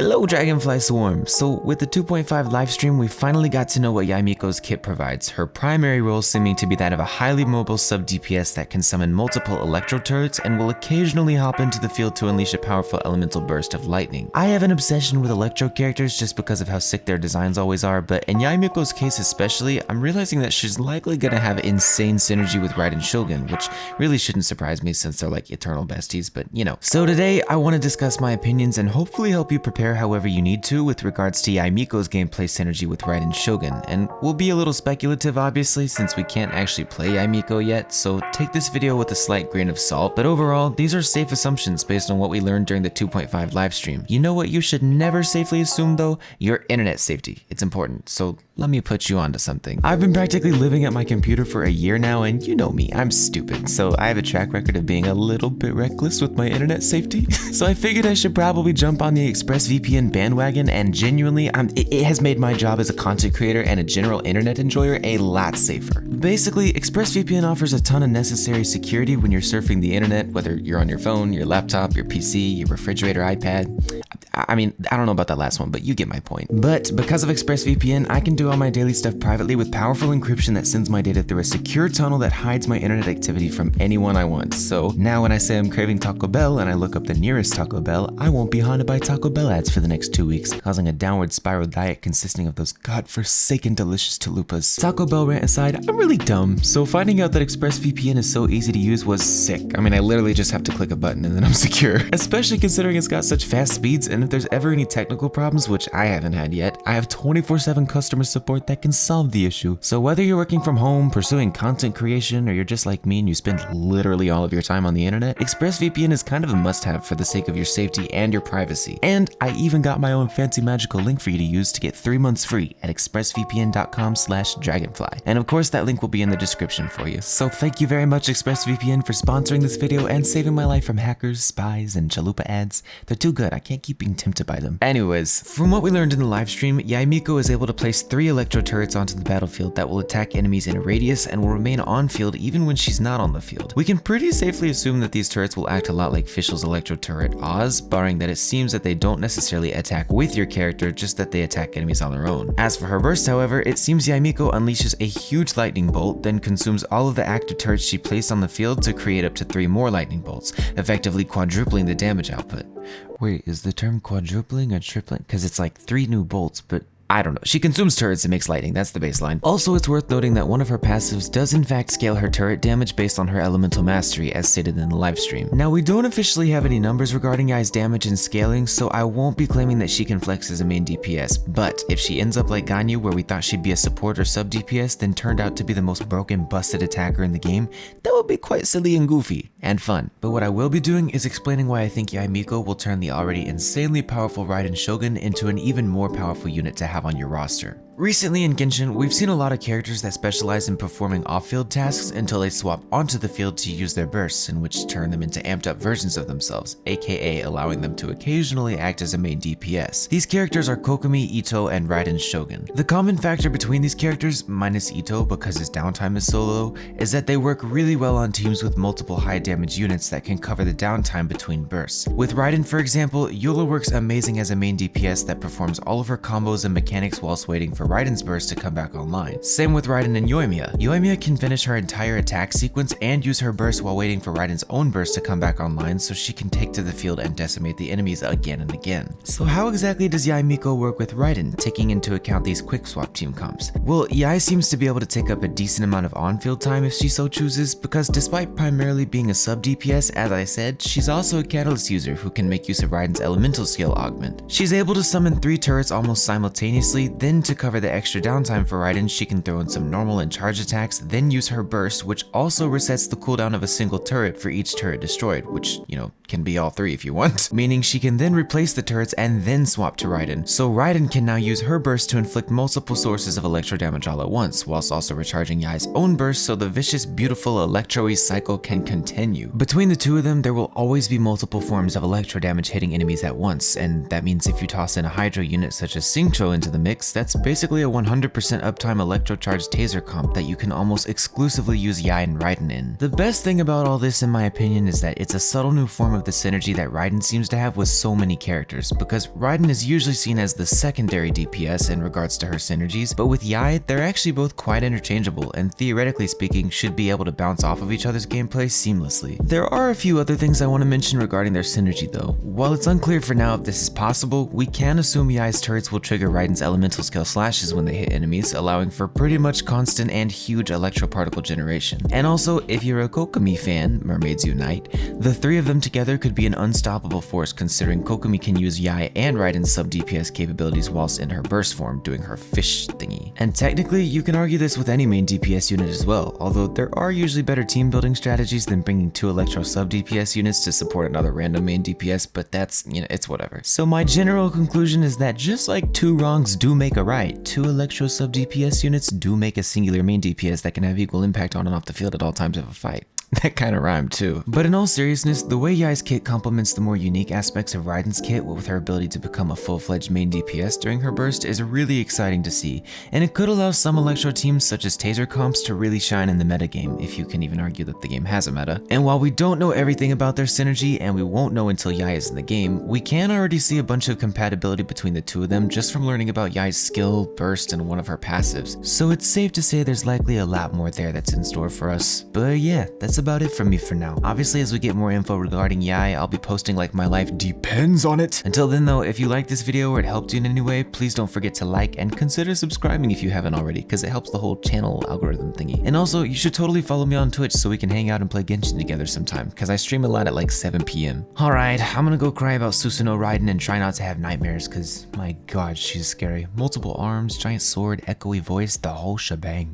Hello Dragonfly Swarm! So with the 2.5 livestream, we finally got to know what Yae Miko's kit provides, her primary role seeming to be that of a highly mobile sub-DPS that can summon multiple electro turrets and will occasionally hop into the field to unleash a powerful elemental burst of lightning. I have an obsession with electro characters just because of how sick their designs always are, but in Yae Miko's case especially, I'm realizing that she's likely gonna have insane synergy with Raiden and Shogun, which really shouldn't surprise me since they're like eternal besties, but you know. So today, I want to discuss my opinions and hopefully help you prepare however you need to with regards to Yae Miko's gameplay synergy with Raiden and Shogun, and we'll be a little speculative obviously since we can't actually play Yae Miko yet, so take this video with a slight grain of salt, but overall, these are safe assumptions based on what we learned during the 2.5 livestream. You know what you should never safely assume though? Your internet safety. It's important, so let me put you onto something. I've been practically living at my computer for a year now, and you know me, I'm stupid, so I have a track record of being a little bit reckless with my internet safety. So I figured I should probably jump on the ExpressVPN bandwagon, and genuinely, it has made my job as a content creator and a general internet enjoyer a lot safer. Basically, ExpressVPN offers a ton of necessary security when you're surfing the internet, whether you're on your phone, your laptop, your PC, your refrigerator, iPad. I mean, I don't know about that last one, but you get my point. But because of ExpressVPN, I can do all my daily stuff privately with powerful encryption that sends my data through a secure tunnel that hides my internet activity from anyone I want. So now when I say I'm craving Taco Bell and I look up the nearest Taco Bell, I won't be haunted by Taco Bell ads for the next 2 weeks, causing a downward spiral diet consisting of those godforsaken delicious chalupas. Taco Bell rant aside, I'm really dumb, so finding out that ExpressVPN is so easy to use was sick. I mean, I literally just have to click a button and then I'm secure. Especially considering it's got such fast speeds, and if there's ever any technical problems, which I haven't had yet, I have 24/7 customer support that can solve the issue. So whether you're working from home, pursuing content creation, or you're just like me and you spend literally all of your time on the internet, ExpressVPN is kind of a must-have for the sake of your safety and your privacy. And I even got my own fancy magical link for you to use to get 3 months free at expressvpn.com/dragonfly. And of course that link will be in the description for you. So thank you very much ExpressVPN for sponsoring this video and saving my life from hackers, spies, and chalupa ads. They're too good, I can't keep being tempted by them. Anyways, from what we learned in the livestream, Yae Miko is able to place 3 electro turrets onto the battlefield that will attack enemies in a radius and will remain on field even when she's not on the field. We can pretty safely assume that these turrets will act a lot like Fischl's electro turret Oz, barring that it seems that they don't necessarily attack with your character, just that they attack enemies on their own. As for her burst, however, it seems Yae Miko unleashes a huge lightning bolt, then consumes all of the active turrets she placed on the field to create up to 3 more lightning bolts, effectively quadrupling the damage output. Wait, is the term quadrupling or tripling? Because it's like 3 new bolts, but I don't know. She consumes turrets and makes lightning, that's the baseline. Also, it's worth noting that one of her passives does in fact scale her turret damage based on her elemental mastery, as stated in the livestream. Now, we don't officially have any numbers regarding Yae's damage and scaling, so I won't be claiming that she can flex as a main DPS, but if she ends up like Ganyu, where we thought she'd be a support or sub DPS, then turned out to be the most broken, busted attacker in the game, that would be quite silly and goofy, and fun. But what I will be doing is explaining why I think Yae Miko will turn the already insanely powerful Raiden Shogun into an even more powerful unit to have on your roster. Recently in Genshin, we've seen a lot of characters that specialize in performing off-field tasks until they swap onto the field to use their bursts, in which turn them into amped up versions of themselves, aka allowing them to occasionally act as a main DPS. These characters are Kokomi, Ito, and Raiden Shogun. The common factor between these characters, minus Ito because his downtime is so low, is that they work really well on teams with multiple high damage units that can cover the downtime between bursts. With Raiden, for example, Eula works amazing as a main DPS that performs all of her combos and mechanics whilst waiting for Raiden's burst to come back online. Same with Raiden and Yae. Yae can finish her entire attack sequence and use her burst while waiting for Raiden's own burst to come back online so she can take to the field and decimate the enemies again and again. So how exactly does Yae Miko work with Raiden, taking into account these quick swap team comps? Well, Yae seems to be able to take up a decent amount of on-field time if she so chooses, because despite primarily being a sub DPS, as I said, she's also a catalyst user who can make use of Raiden's elemental skill augment. She's able to summon 3 turrets almost simultaneously, then to cover the extra downtime for Raiden, she can throw in some normal and charge attacks, then use her burst, which also resets the cooldown of a single turret for each turret destroyed, which, you know, can be all 3 if you want. Meaning she can then replace the turrets and then swap to Raiden. So Raiden can now use her burst to inflict multiple sources of electro damage all at once, whilst also recharging Yae's own burst so the vicious, beautiful electro-y cycle can continue. Between the two of them, there will always be multiple forms of electro damage hitting enemies at once, and that means if you toss in a Hydro unit such as Singcho into the mix, that's basically basically a 100% uptime electrocharged taser comp that you can almost exclusively use Yae and Raiden in. The best thing about all this in my opinion is that it's a subtle new form of the synergy that Raiden seems to have with so many characters, because Raiden is usually seen as the secondary DPS in regards to her synergies, but with Yae, they're actually both quite interchangeable and theoretically speaking should be able to bounce off of each other's gameplay seamlessly. There are a few other things I want to mention regarding their synergy though. While it's unclear for now if this is possible, we can assume Yae's turrets will trigger Raiden's elemental skill slashes when they hit enemies, allowing for pretty much constant and huge electroparticle generation. And also, if you're a Kokomi fan, Mermaids Unite, the three of them together could be an unstoppable force considering Kokomi can use Yae and Raiden's sub DPS capabilities whilst in her burst form doing her fish thingy. And technically, you can argue this with any main DPS unit as well, although there are usually better team building strategies than bringing two electro sub DPS units to support another random main DPS, but that's, it's whatever. So my general conclusion is that just like two wrongs do make a right, two electro sub DPS units do make a singular main DPS that can have equal impact on and off the field at all times of a fight. That kind of rhymed too. But in all seriousness, the way Yae's kit complements the more unique aspects of Raiden's kit with her ability to become a full-fledged main DPS during her burst is really exciting to see, and it could allow some electro teams such as taser comps to really shine in the metagame, if you can even argue that the game has a meta. And while we don't know everything about their synergy, and we won't know until Yae is in the game, we can already see a bunch of compatibility between the two of them just from learning about Yae's skill, burst, and one of her passives. So it's safe to say there's likely a lot more there that's in store for us. But yeah, that's about it from me for now. Obviously, as we get more info regarding Yae, I'll be posting like my life depends on it. Until then though, if you liked this video or it helped you in any way, please don't forget to like and consider subscribing if you haven't already, because it helps the whole channel algorithm thingy. And also, you should totally follow me on Twitch so we can hang out and play Genshin together sometime, because I stream a lot at like 7 p.m. Alright, I'm gonna go cry about Susanoo Raiden and try not to have nightmares, because my god, she's scary. Multiple arms, giant sword, echoey voice, the whole shebang.